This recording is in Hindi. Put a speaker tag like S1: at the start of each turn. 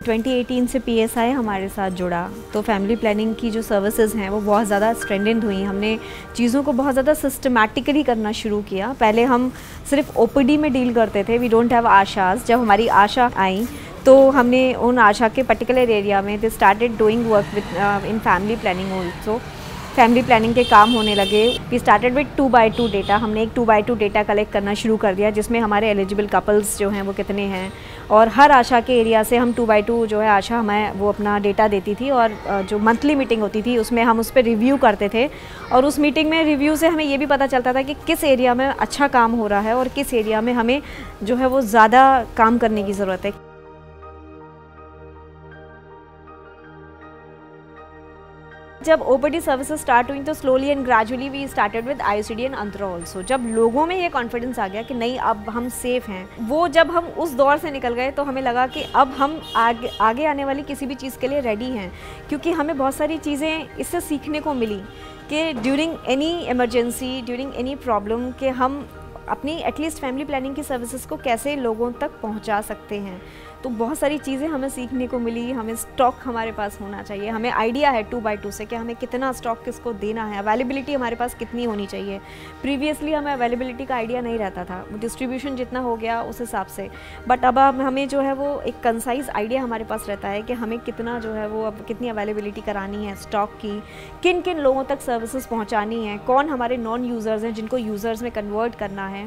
S1: 2018 से पीएसआई हमारे साथ जुड़ा, तो फैमिली प्लानिंग की जो सर्विसेज हैं वो बहुत ज़्यादा स्ट्रेंथेंड हुई। हमने चीज़ों को बहुत ज़्यादा सिस्टमैटिकली करना शुरू किया। पहले हम सिर्फ ओपीडी में डील करते थे, वी डोंट हैव आशाज। जब हमारी आशा आई तो हमने उन आशा के पर्टिकुलर एरिया में they started doing work with in family planning also. Family planning के काम होने लगे। We started with 2x2 data. हमने एक 2x2 डेटा कलेक्ट करना शुरू कर दिया, जिसमें हमारे एलिजिबल कपल्स जो हैं वो कितने हैं, और हर आशा के एरिया से हम 2x2 जो है आशा हमें वो अपना डेटा देती थी, और जो मंथली मीटिंग होती थी उसमें हम उस पर रिव्यू करते थे। और उस मीटिंग में रिव्यू से हमें ये भी पता चलता था कि किस एरिया में अच्छा काम हो रहा है और किस एरिया में हमें जो है वो ज़्यादा काम करने की ज़रूरत है। जब ओपीडी सर्विसेज स्टार्ट हुई तो slowly and gradually we started with ICD and Antara also. जब लोगों में ये कॉन्फिडेंस आ गया कि नहीं अब हम सेफ़ हैं, वो जब हम उस दौर से निकल गए तो हमें लगा कि अब हम आगे आने वाली किसी भी चीज़ के लिए रेडी हैं, क्योंकि हमें बहुत सारी चीज़ें इससे सीखने को मिली कि during any emergency, during any problem, कि हम अपनी एटलीस्ट फैमिली प्लानिंग की सर्विसेज को कैसे लोगों तक पहुंचा सकते हैं। तो बहुत सारी चीज़ें हमें सीखने को मिली। हमें स्टॉक हमारे पास होना चाहिए, हमें आइडिया है 2x2 से कि हमें कितना स्टॉक किसको देना है, अवेलेबिलिटी हमारे पास कितनी होनी चाहिए। प्रीवियसली हमें अवेलेबिलिटी का आइडिया नहीं रहता था, डिस्ट्रीब्यूशन जितना हो गया उस हिसाब से, बट अब हमें जो है वो एक कंसाइज आइडिया हमारे पास रहता है कि हमें कितना जो है वो अब कितनी अवेलेबिलिटी करानी है स्टॉक की, किन किन लोगों तक सर्विसेज पहुँचानी है, कौन हमारे नॉन यूज़र्स हैं जिनको यूज़र्स में कन्वर्ट करना है।